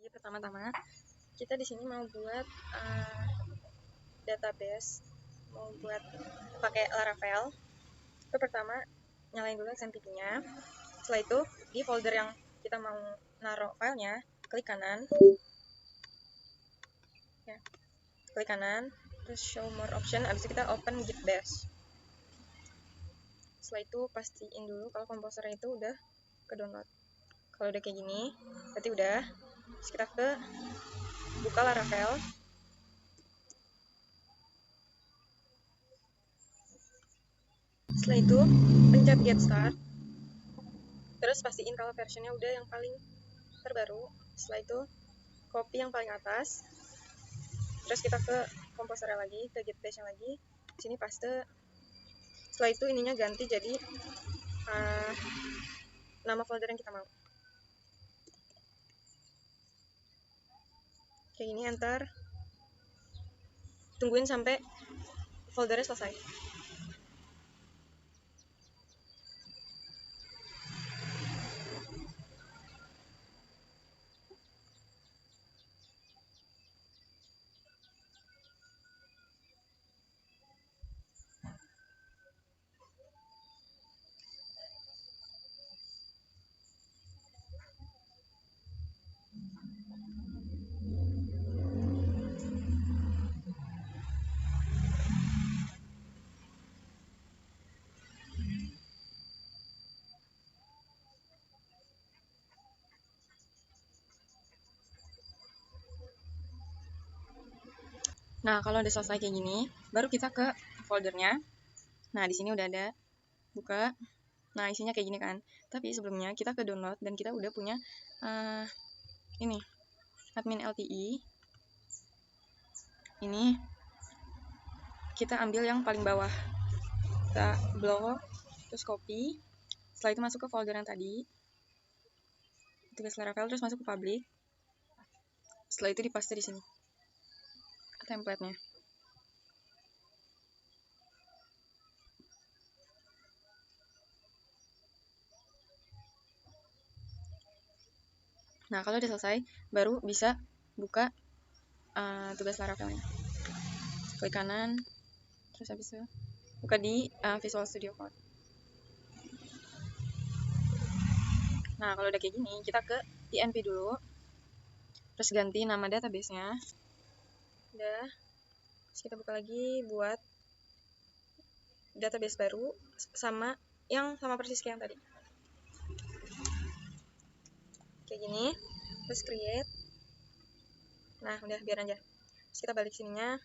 Jadi pertama-tama kita di sini mau buat database, mau buat pakai Laravel. Itu pertama nyalain dulu XMPP-nya. Setelah itu di folder yang kita mau naruh filenya, klik kanan, ya, klik kanan, terus show more option. Abis itu kita open git bash. Setelah itu pastiin dulu kalau komposernya itu udah ke download. Kalau udah kayak gini, berarti udah. Terus kita buka Laravel. Setelah itu pencet get start. Terus pastiin kalau versionnya udah yang paling terbaru. Setelah itu copy yang paling atas. Terus kita ke komposernya lagi, ke git bash lagi. Di sini paste. Setelah itu ininya ganti jadi nama folder yang kita mau. Kayak gini, enter. Tungguin sampai foldernya selesai. Nah, kalau udah selesai kayak gini, baru kita ke foldernya. Nah, di sini udah ada, buka. Nah, isinya kayak gini kan. Tapi sebelumnya kita ke download dan kita udah punya ini admin LTE. Ini kita ambil yang paling bawah. Kita blok, terus copy. Setelah itu masuk ke folder yang tadi. Tugas Laravel, terus masuk ke public. Setelah itu dipaste di sini template-nya. Nah, kalau udah selesai, baru bisa buka tugas Laravel-nya. Klik kanan, terus habis itu buka di Visual Studio Code. Nah, kalau udah kayak gini, kita ke INP dulu. Terus ganti nama database-nya. Udah. Terus kita buka lagi buat database baru sama persis kayak yang tadi. Kayak gini. Terus create. Nah, udah biar aja. Terus kita balik sininya.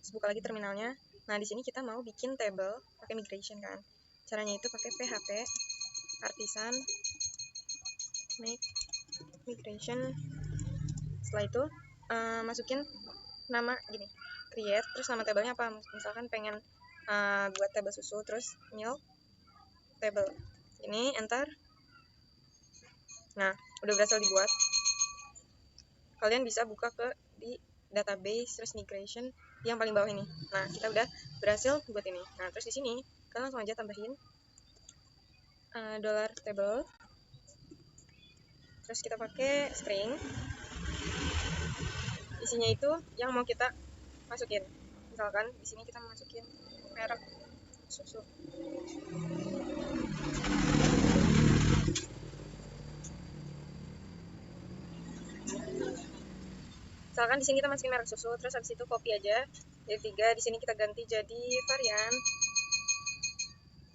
Terus buka lagi terminalnya. Nah, di sini kita mau bikin table pakai migration kan. Caranya itu pakai PHP artisan make migration. Setelah itu masukin nama gini, create, terus nama tabelnya apa, misalkan pengen buat tabel susu, terus milk table ini, enter. Nah, udah berhasil dibuat. Kalian bisa buka di database, terus migration yang paling bawah ini. Nah, kita udah berhasil buat ini. Nah, terus di sini kalian langsung aja tambahin $table, terus kita pakai string. Isinya itu yang mau kita masukin. Misalkan di sini kita masukin merek susu. Misalkan di sini kita masukin merek susu, terus habis itu copy aja jadi 3. Di sini kita ganti jadi varian.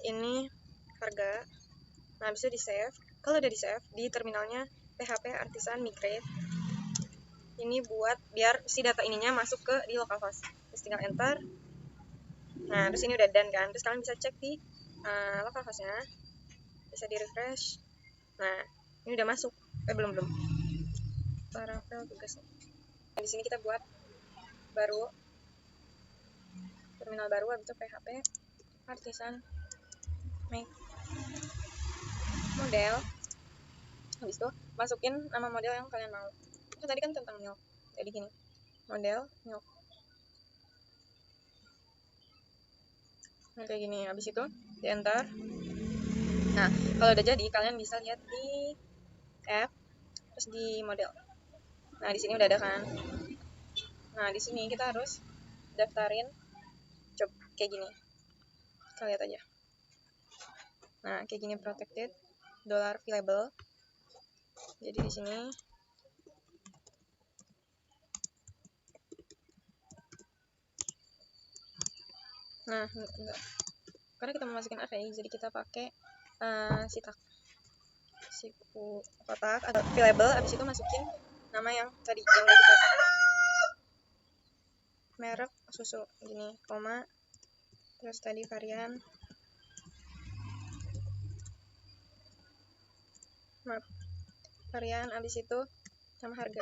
Ini harga. Nah, habis itu di save. Kalau udah di save, di terminalnya PHP artisan migrate. Ini buat biar si data ininya masuk di localhost. Terus tinggal enter. Nah, terus ini udah done kan. Terus kalian bisa cek di localhostnya. Bisa di refresh. Nah, ini udah masuk. Belum. Laravel tugasnya. Nah, di sini kita buat baru terminal baru, habis itu PHP artisan make model. Habis itu masukin nama model yang kalian mau. Itu tadi kan tentang milk. Jadi gini, model milk. Nah, kayak gini. Habis itu di enter. Nah, kalau udah jadi, kalian bisa lihat di app, terus di model. Nah, di sini udah ada kan. Nah, di sini kita harus daftarin job kayak gini. Kita lihat aja. Nah, kayak gini protected $valuable. Jadi di sini nah, enggak. Karena kita mau masukin array, jadi kita pakai sitak. Kotak atau available, abis itu masukin nama yang tadi yang udah kita merek susu gini, koma, terus tadi varian, maaf, varian, abis itu sama harga.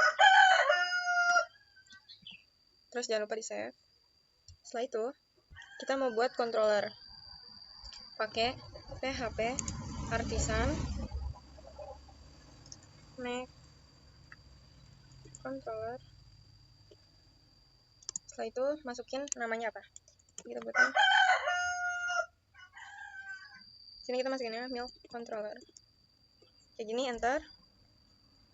Terus jangan lupa di save. Setelah itu kita mau buat controller pakai PHP artisan make controller. Setelah itu masukin namanya apa, kita buatin sini, kita masukinnya milk controller kayak gini, enter.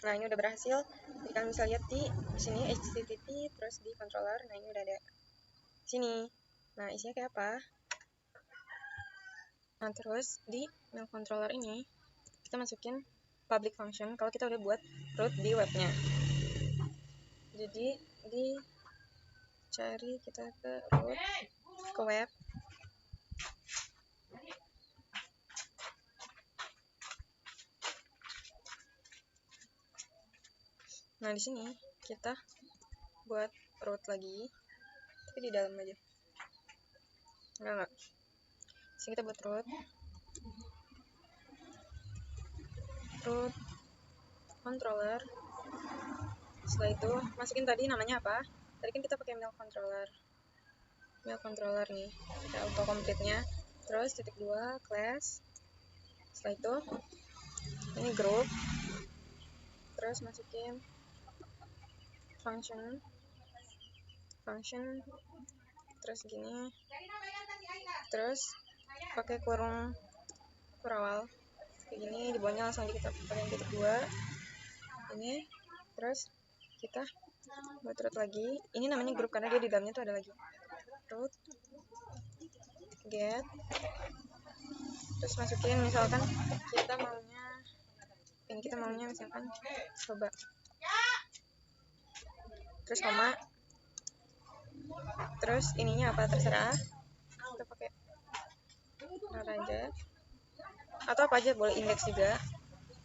Nah, ini udah berhasil. Jadi kalian bisa lihat di sini HTTP, terus di controller. Nah, ini udah ada sini. Nah, isinya kayak apa? Nah, terus di milk controller ini kita masukin public function kalau kita udah buat root di webnya. Jadi cari kita ke root, ke web. Nah, di sini kita buat root lagi, tapi di dalam aja. Enggak. Sini kita buat root controller. Setelah itu masukin tadi namanya apa? Tadi kan kita pakai milk controller nih, kita auto complete-nya. Terus titik 2 class. Setelah itu ini group, terus masukin function, terus gini, terus pakai kurung kurawal kayak gini, di bawahnya langsung kita pakai titik 2 ini. Terus kita buat root lagi, ini namanya grup karena dia di dalamnya tuh ada lagi root get, terus masukin misalkan kita maunya misalkan coba, terus koma, terus ininya apa terserah, kita pakai aja atau apa aja boleh, index juga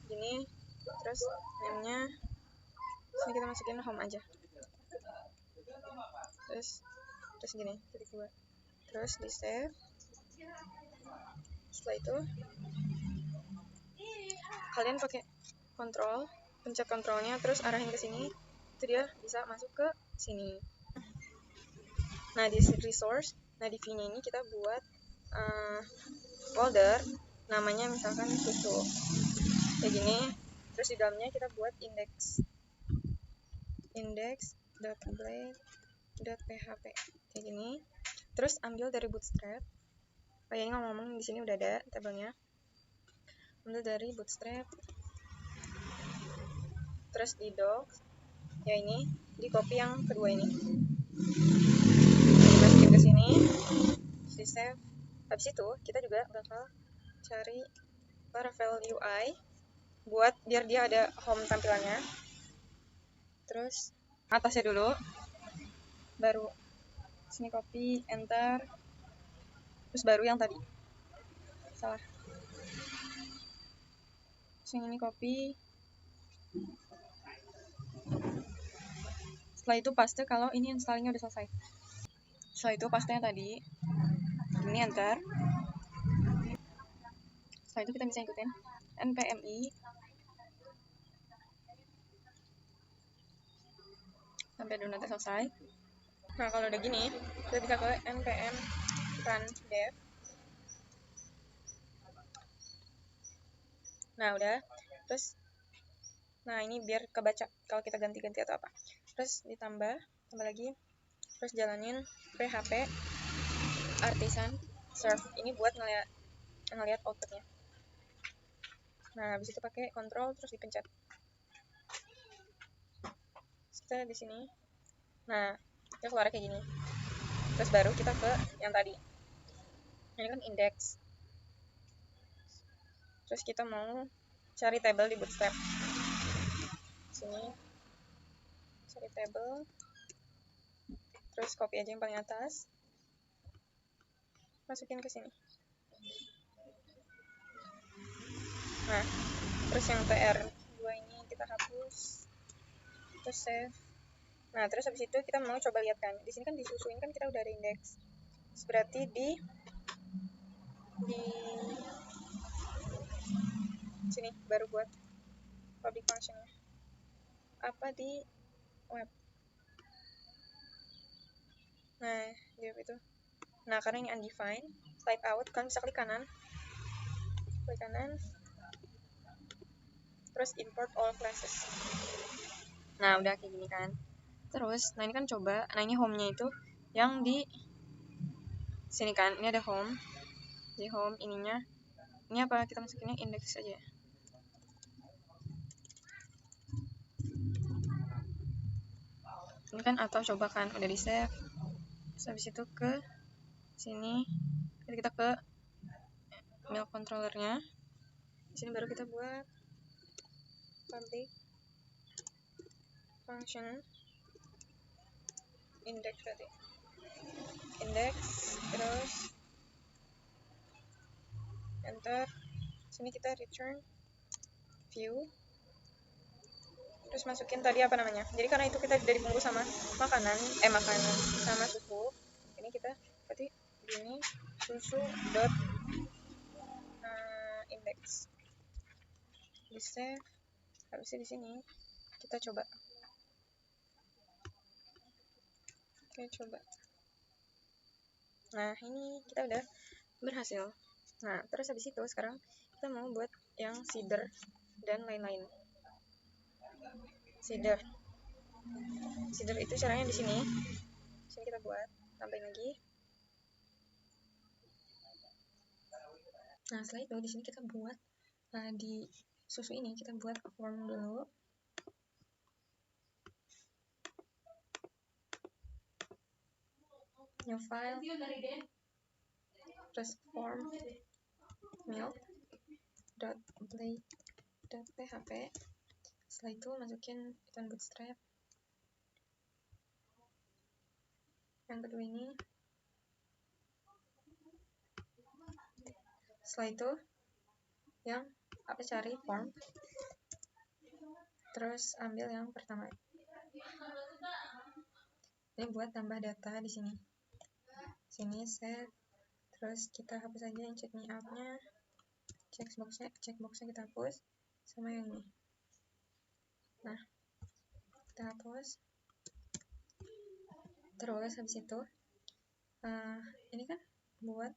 gini. Terus name-nya sini kita masukin home aja, terus gini titik 2, terus di save. Setelah itu kalian pakai kontrol, pencet kontrolnya, terus arahin ke sini, itu dia bisa masuk ke sini. Nah, di resource, nah di V-nya ini kita buat folder namanya misalkan susu kayak gini. Terus di dalamnya kita buat index.blade.php kayak gini. Terus ambil dari bootstrap. Oh ya, ini ngomong-ngomong di sini udah ada tabelnya. Ambil dari bootstrap. Terus di docs, ya ini di copy yang kedua ini, masukin ke sini, terus di save. Habis itu kita juga bakal cari Laravel UI buat biar dia ada home tampilannya. Terus atasnya dulu, baru sini copy, enter, terus baru yang tadi salah, terus yang ini copy. Setelah itu paste kalau ini installingnya udah selesai. Setelah itu paste yang tadi, ini enter. Setelah itu kita bisa ikutin npmi sampai donatnya selesai. Nah, kalau udah gini, kita bisa ke npm run dev. Nah, udah. Terus, nah ini biar kebaca kalau kita ganti-ganti atau apa. Terus tambah lagi. Terus jalanin php artisan serve. Ini buat ngeliat outputnya. Nah, habis itu pakai kontrol terus dipencet. kita di sini. Nah, kita keluar kayak gini. Terus baru kita ke yang tadi. Ini kan index. Terus kita mau cari table di Bootstrap. Sini cari table. Terus copy aja yang paling atas. Masukin ke sini. Nah, terus yang TR2 ini kita hapus. Terus save. Nah, terus habis itu kita mau coba lihat kan. Di sini kan disusuin kan kita udah ada index. Berarti di sini baru buat public functionnya. Apa di web. Nah, di web itu. Nah, karena ini undefined, type out, kalian bisa klik kanan. Klik kanan. Terus import all classes. Nah, udah kayak gini kan. Terus, nah ini kan coba, nah ini home-nya itu yang di sini kan, ini ada home. Di home ininya, ini apa? Kita masukinnya index aja. Ini kan atau coba kan, udah di save. Terus habis itu ke sini, kita ke mail controllernya. Di sini baru kita buat public function index berarti. Index, terus enter. Sini kita return view. Terus masukin tadi apa namanya. Jadi karena itu kita dari bungkus sama makanan sama susu. Ini kita berarti ini susu dot index. Di save. Habisnya di sini kita coba. Oke, coba. Nah, ini kita udah berhasil. Nah, terus habis itu sekarang kita mau buat yang seeder dan lain-lain. Seeder itu caranya di sini. Sini kita buat, tambahin lagi. Nah, setelah itu di sini kita buat di susu ini kita buat form dulu. New file. Terus form milk .blade.php. Setelah itu masukin icon bootstrap. Yang kedua ini. Setelah itu yang cari form. Terus ambil yang pertama. Ini buat tambah data di sini. Sini set. Terus kita hapus aja yang check me out-nya. Checkboxnya kita hapus sama yang ini. Nah, kita hapus. Terus habis itu ini kan buat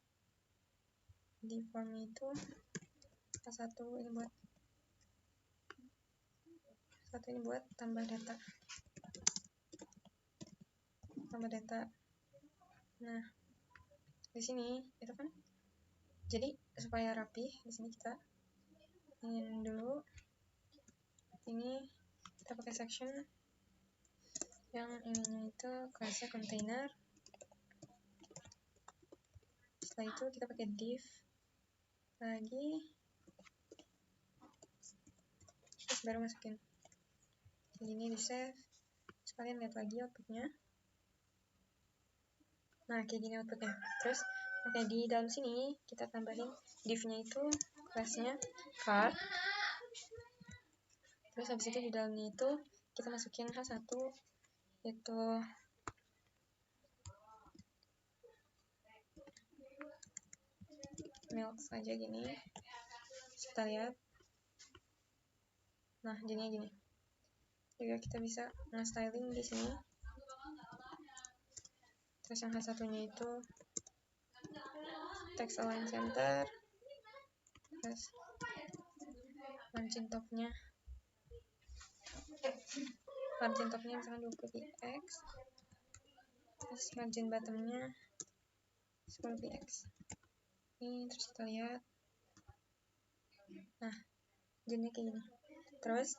di form itu satu ini buat tambah data. Nah, di sini itu kan jadi supaya rapi, di sini kita ingin dulu ini kita pakai section yang ininya itu kelasnya container. Setelah itu kita pakai div lagi, terus baru masukin ini di save. Sekalian lihat lagi outputnya. Nah, kayak gini outputnya. Terus di dalam sini kita tambahin div-nya itu kelasnya card. Terus habis itu di dalamnya itu kita masukin H1 itu milk saja gini. Kita lihat. Nah, jadinya gini. Juga kita bisa nge-styling di sini. Terus yang H1-nya itu text align center. Terus margin top-nya misalkan 20 px. Terus margin bottom-nya 10 px. Ini terus kita lihat. Nah, jadinya kayak gini. Terus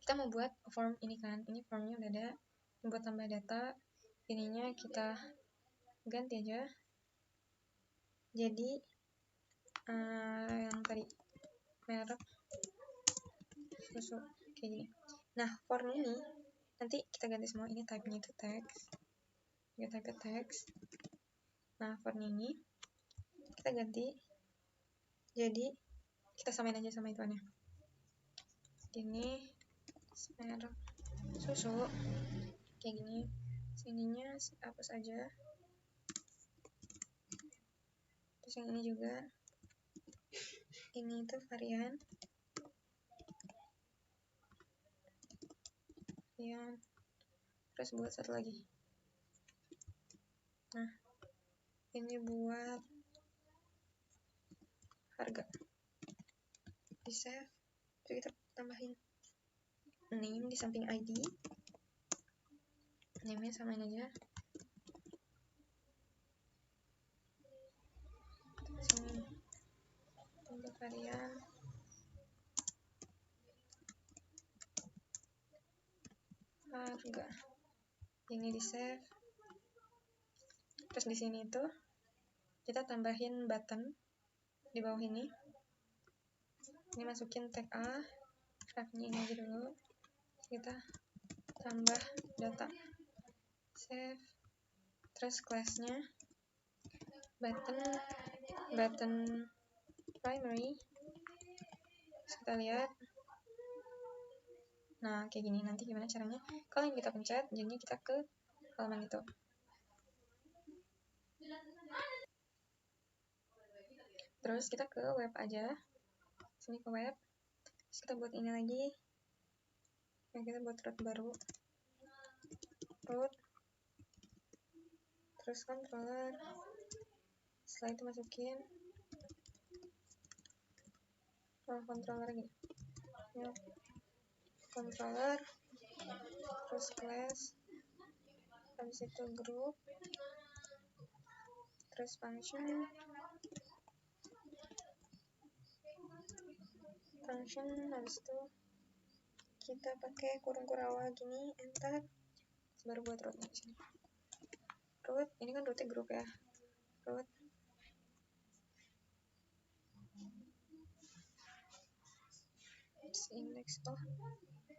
kita mau buat form ini kan, ini formnya udah ada, buat tambah data, ininya kita ganti aja jadi yang tadi merek susu kayak gini. Nah form ini nanti kita ganti semua, ini type-nya itu text, kita type text. Nah form ini kita ganti jadi kita samain aja sama ituannya, ini merek susu kayak gini, sininya hapus aja, terus yang ini juga, ini tuh varian terus buat satu lagi. Nah ini buat harga, di save, terus kita tambahin name di samping ID, name nya samain aja, sini untuk varian harga, ini di save, terus di sini tuh kita tambahin button di bawah ini masukin tag A, wrap-nya ini aja dulu, kita tambah data, save, terus class-nya button primary, terus kita lihat. Nah kayak gini, nanti gimana caranya kalau yang kita pencet jadinya kita ke halaman itu. Terus kita ke web aja, sini ke web, terus kita buat ini lagi, nah kita buat root baru, root, terus controller, setelah itu masukin controller lagi, ya, controller, terus class, habis itu group, terus function, habis itu kita pakai kurung kurawa gini, enter, baru buat rootnya di sini. Root, ini kan rootnya grup ya, root, index,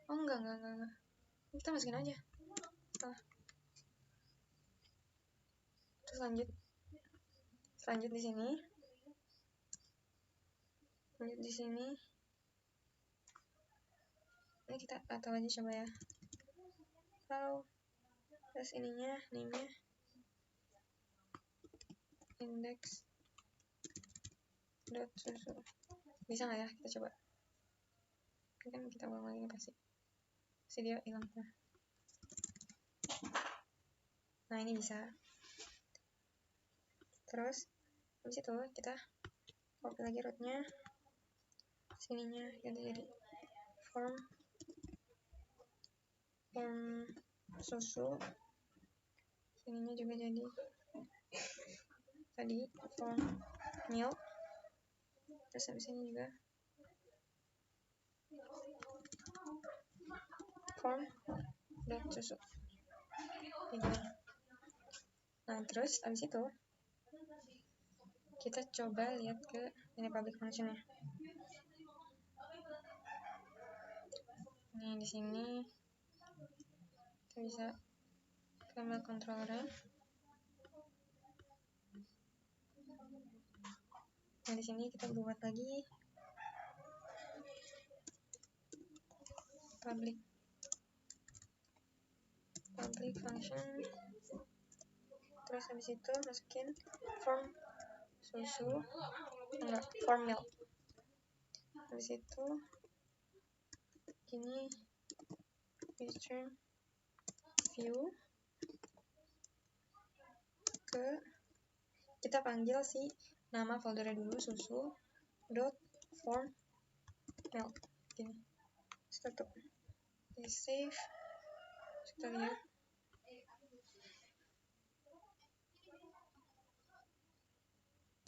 enggak, kita masukin aja, terus lanjut di sini, ini kita atau aja coba ya, terus ininya name-nya index dot susu, bisa nggak ya, kita coba, kan kita ulang lagi pasti dia hilang. Nah ini bisa, terus habis itu kita copy lagi rootnya, sininya ganti jadi form susu, sininya juga jadi tadi form milk, terus habis ini juga form dot susu gitu. Nah terus habis itu kita coba lihat ke ini public function-nya. Nih di sini kita bisa ambil controller-nya. Nah di sini kita buat lagi public function, terus habis itu masukin form susu, enggak, form milk, habis itu ini return view, ke kita panggil si nama foldernya dulu, susu dot form milk gini, tutup, di save, kita lihat.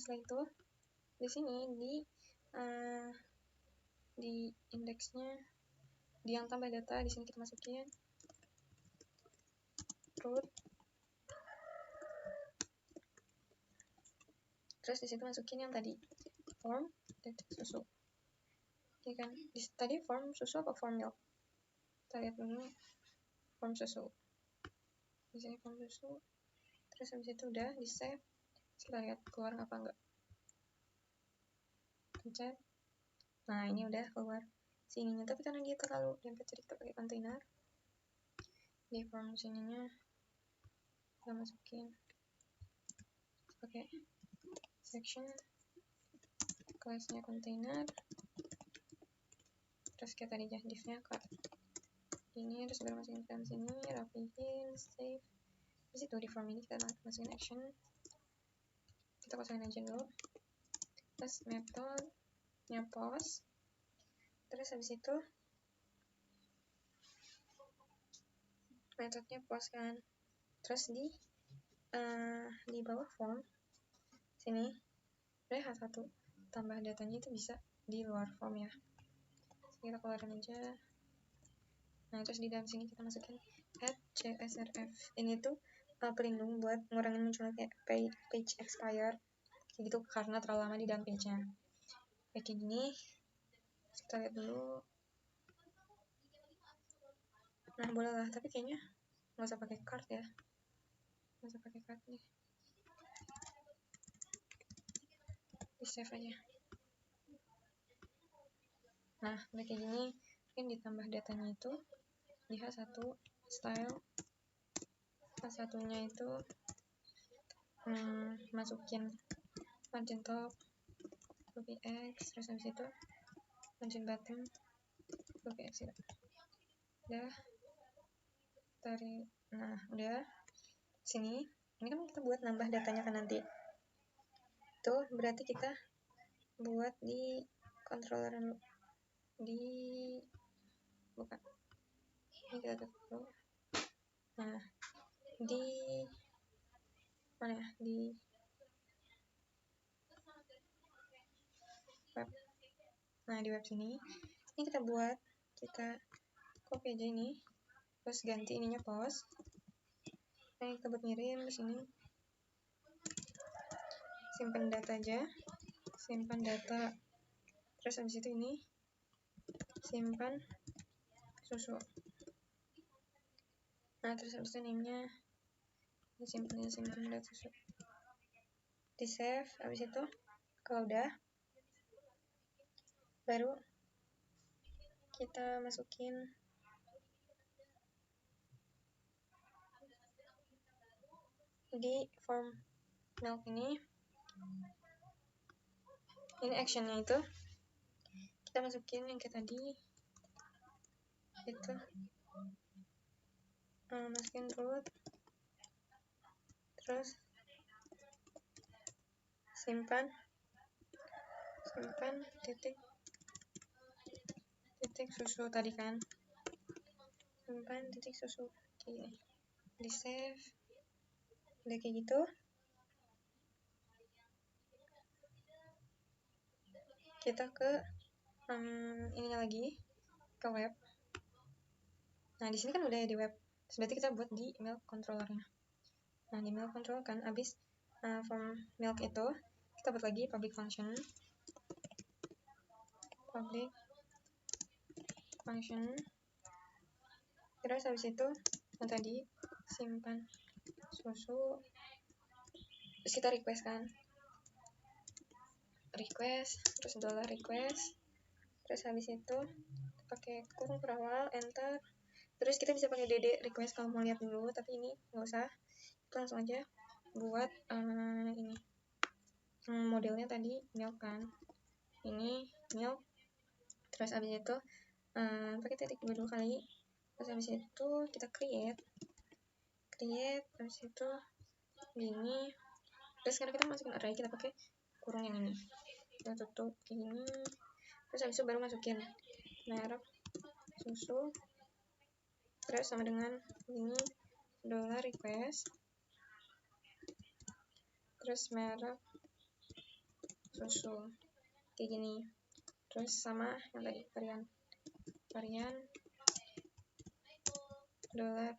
Setelah itu di sini di indeksnya di yang tambah data di sini kita masukin root, terus di situ masukin yang tadi form detik susu. Oke kan, tadi form susu apa form milk? Kita lihat dulu form susu. Di sini form susu. Terus habis itu udah di save. Kita lihat keluar apa enggak. Pencet. Nah, ini udah keluar sininya, tapi karena dia terlalu lempet jadi kita pakai kontainer. Di form sininya kita masukin pakai section, kelasnya kontainer, terus kita tadi div-nya ke ini, terus baru masukin ke dalam sini, rapihin, save. Di situ di form ini kita masukin action, kita kosongin aja dulu, terus metode-nya post, terus habis itu metodenya post kan, terus di bawah form sini udah H1 tambah datanya itu bisa di luar form ya. Kita keluarin aja. Nah, terus di dalam sini kita masukin add CSRF. Ini tuh pelindung buat ngurangin munculnya kayak page expire kayak gitu karena terlalu lama di dalam page-nya. Kayak gini. Kita lihat dulu. Nah, boleh lah, tapi kayaknya nggak usah pakai card ya. Nggak usah pakai card nih. Di save aja. Nah, udah kayak gini. Mungkin ditambah datanya itu di H1 style. H1-nya itu masukin margin top, copy X, terus habis itu margin bottom, copy X ya. Udah tarik. Nah, udah sini. Ini kan kita buat nambah datanya kan nanti. Tuh berarti kita buat di controller di bukan. Ini kita tutup dulu. Nah, di mana ya? Di web. Nah, di web sini. Ini kita buat, kita copy aja ini. Terus ganti ininya post. Nah, kita buat ngirim di sini. Simpan data aja. Simpan data. Terus habis itu ini simpan susu. Nah, terus habis itu name-nya simpan data susu. Di save. Habis itu kalau udah baru kita masukin di form milk ini actionnya itu kita masukin yang kayak tadi itu masukin root, terus simpan titik susu tadi kan, simpan titik susu. Oke, di save. Udah kayak gitu. Kita ke ininya lagi, ke web. Nah, di sini kan udah ya di web. Berarti kita buat di milk controllernya. Nah, di milk control kan abis form milk itu kita buat lagi public function. Terus habis itu yang tadi simpan susu, terus kita request kan, terus $request, terus habis itu pakai kurung berawal, enter, terus kita bisa pakai dd request kalau mau lihat dulu, tapi ini nggak usah, kita langsung aja buat ini modelnya tadi milk kan, ini milk, terus habis itu pakai titik 2 kali, terus habis itu kita create, habis itu gini, terus sekarang kita masukin array, kita pakai kurung yang ini, kita tutup ini, terus habis itu baru masukin merek susu, terus sama dengan ini $request, terus merek susu kayak gini, terus sama yang tadi varian dollar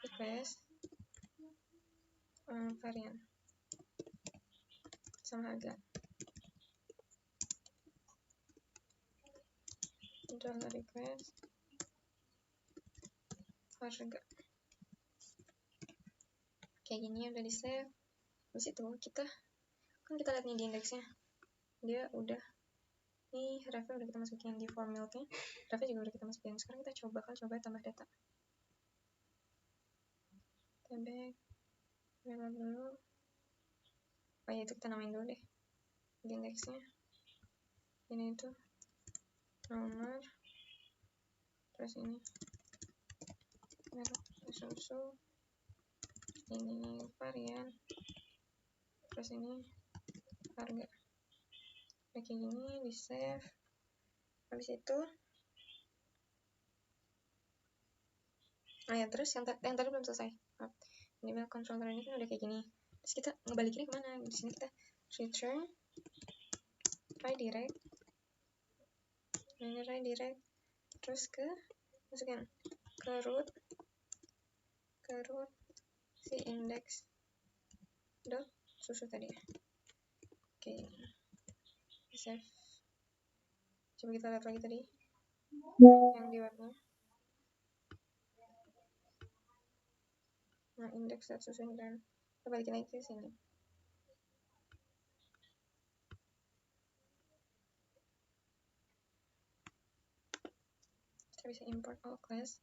request varian sama harga, dollar request harga. Kayak gini udah di save. Habis itu kita lihat nih di indeksnya, dia udah nih, refnya udah kita masukin di form milknya, refnya juga udah kita masukin. Sekarang kita coba tambah data. Tebek lewat dulu. Oh ya, itu kita namain dulu deh di indeksnya. Ini itu nomor, terus ini merek susu, ini varian, terus ini harga. Kayak gini di save. Habis itu terus yang tadi belum selesai. Ini mail controller ini kan udah kayak gini. Terus kita ngebalikinnya kemana? Di sini kita return redirect. Ini redirect terus masukin ke root si index dot susu tadi. Oke. Save. Coba kita lihat lagi tadi yang di webnya. Nah, index dot susu dan kita balikin lagi ke sini. Kita bisa import all class.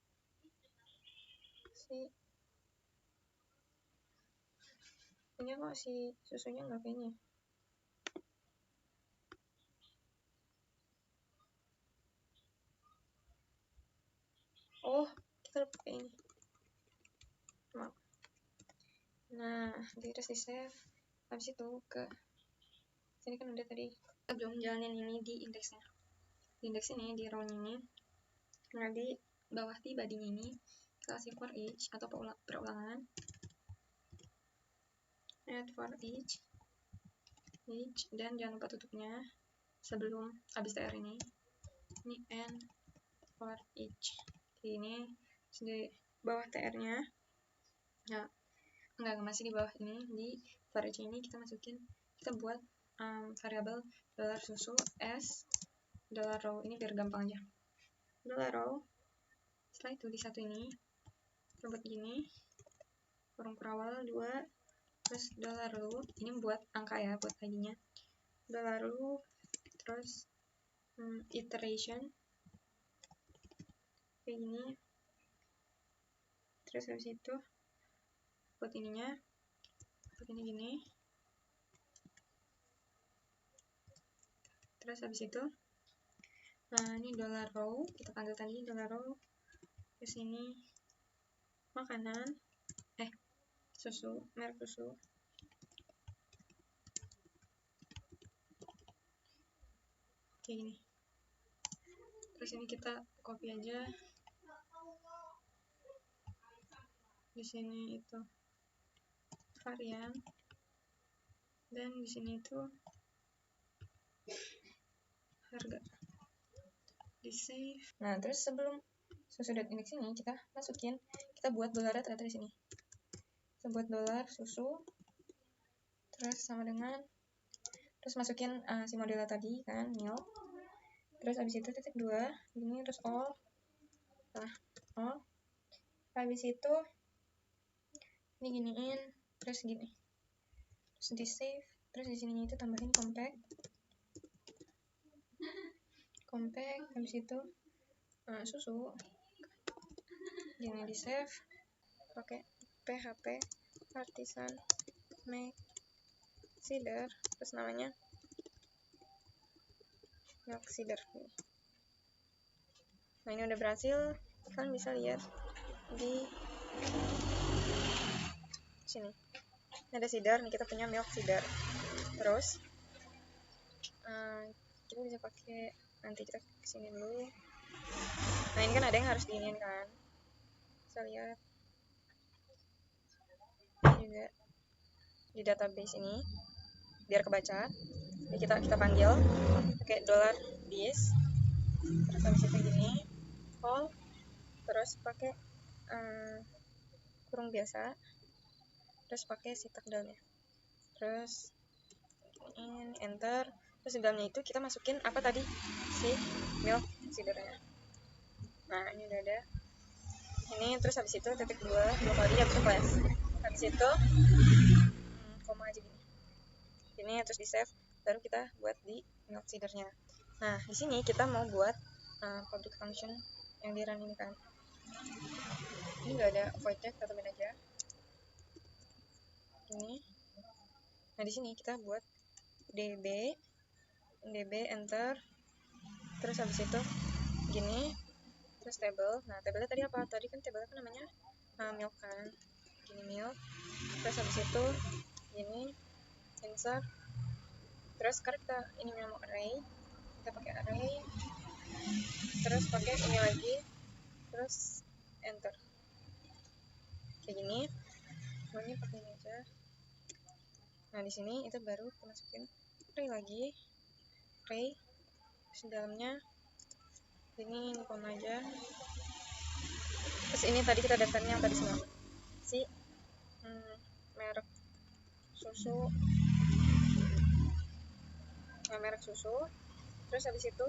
Ini kok si susunya nggak kayaknya. Oh, kita lupa kayak ini. Maaf. Nah, terus di save. Habis itu ke sini kan udah tadi. Kita belum jalanin ini di indeksnya. Di indeks ini, di row ini. Nah, di bawah di body ini kita kasih for each atau perulangan. Add for each, dan jangan lupa tutupnya sebelum habis TR ini and for each. Ini di bawah TR-nya. Nah, masih di bawah ini, di for each ini kita buat variabel dollar susu s dollar row. Ini biar gampang aja. Dollar row. Setelah itu di satu ini kita buat gini, kurung perawal 2, terus dollar row. Ini buat angka ya, buat ID-nya. Dollar row, terus iteration kayak gini. Terus habis itu buat ininya, buat ini gini. Terus habis itu ini dollar row, kita panggil tadi dollar row. Ke sini makanan, susu, merek susu. Kayak gini. Terus ini kita copy aja. Di sini itu varian, dan di sini itu harga. Di save. Nah, terus sebelum susu.index ini kita buat dollar ternyata di sini. Kita buat dollar susu, terus sama dengan, terus masukin si model tadi kan, milk. Terus habis itu titik 2 ini, terus all. Habis itu ini giniin, terus gini, terus di save. Terus di sininya itu tambahin compact. Habis itu susu gini, di save pakai php artisan make cider, terus namanya milk cider. Nah, ini udah berhasil. Kalian bisa lihat di sini ada cider nih, kita punya milk cider. Terus kita bisa pakai, nanti kita kesini dulu. Nah, ini kan ada yang harus diinin kan, bisa lihat juga di database ini biar kebaca. Jadi kita panggil pakai dollar $this, terus habis itu gini call, terus pakai kurung biasa, terus pakai sitak dalamnya, terus ini enter, terus di dalamnya itu kita masukin apa tadi, si milk cidernya. Nah ini udah ada ini, terus habis itu titik dua kali, habis itu flash, habis itu koma aja gini, ini terus di save, baru kita buat di milk cidernya. Nah di sini kita mau buat public function yang di run ini kan, ini nggak ada void check, kita tambahin aja ini. Nah di sini kita buat db enter, terus habis itu gini, terus table. Nah tabelnya tadi apa, tadi kan tabelnya kan namanya milk kan, gini milk, terus habis itu gini insert, terus sekarang kita ini mau array, kita pakai array, terus pakai ini lagi, terus enter kayak gini. Ini pakai ini aja. Nah di sini itu baru kita masukin array lagi, array, terus dalamnya ini koma aja, terus ini tadi kita daftarnya yang tadi semua, si merek susu, merek susu, terus habis itu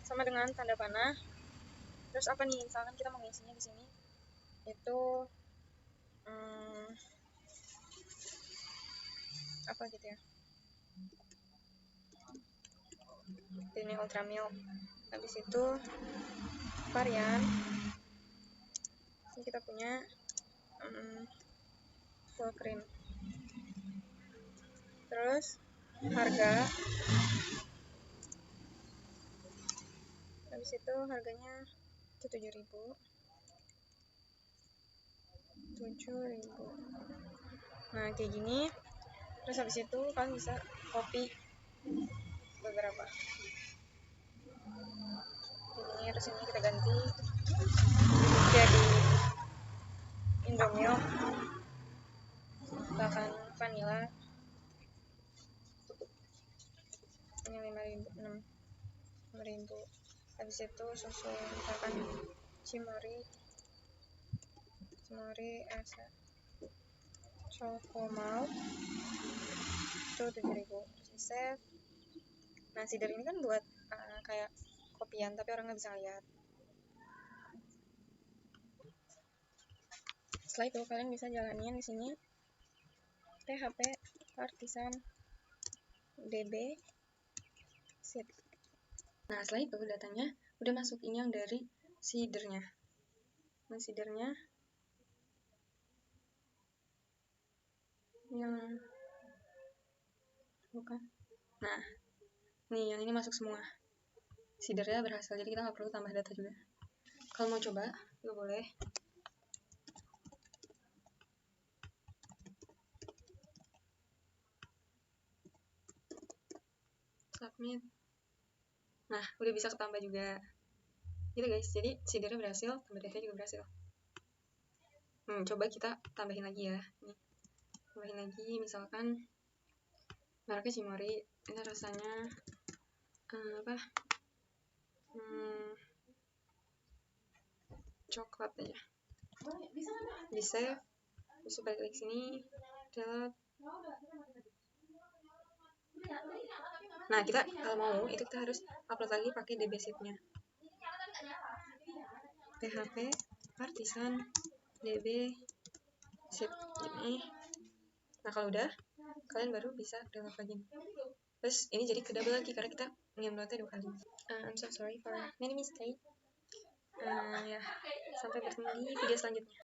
sama dengan tanda panah. Terus apa nih, misalkan kita mau ngisinya di sini itu apa gitu ya, ini ultra milk, habis itu varian, ini kita punya full cream, terus harga, habis itu harganya itu 7.000. Nah kayak gini. Terus habis itu kalian bisa copy beberapa ini, terus ini kita ganti jadi Indomilk, misalkan vanilla ini 5.000. Habis itu susu misalkan Cimori Asa Choco-Malt itu 7.000, terus di save. Nah cider ini kan buat kayak kopian tapi orang nggak bisa lihat. Setelah itu kalian bisa jalanin di sini THP Partisan DB Seed. Nah setelah itu datanya udah masuk ini yang dari cidernya. Nah cidernya yang bukan. Nah nih yang ini masuk semua. Cidernya berhasil, jadi kita nggak perlu tambah data juga. Kalau mau coba juga boleh. Submit. Nah udah bisa ketambah juga gitu guys, jadi cidernya berhasil, tambah data juga berhasil. Coba kita tambahin lagi ya, nih tambahin lagi misalkan mereknya Cimori, ini rasanya apa, coklat aja, di save, terus balik lagi sini, delete. Nah kita kalau mau itu kita harus upload lagi pakai DB Seed-nya, PHP Partisan DB Seed ini. Nah kalau udah, kalian baru bisa download lagi. Terus ini jadi ke double lagi karena kita downloadnya 2 kali. I'm so sorry for many mistakes. Ya, sampai bertemu di video selanjutnya.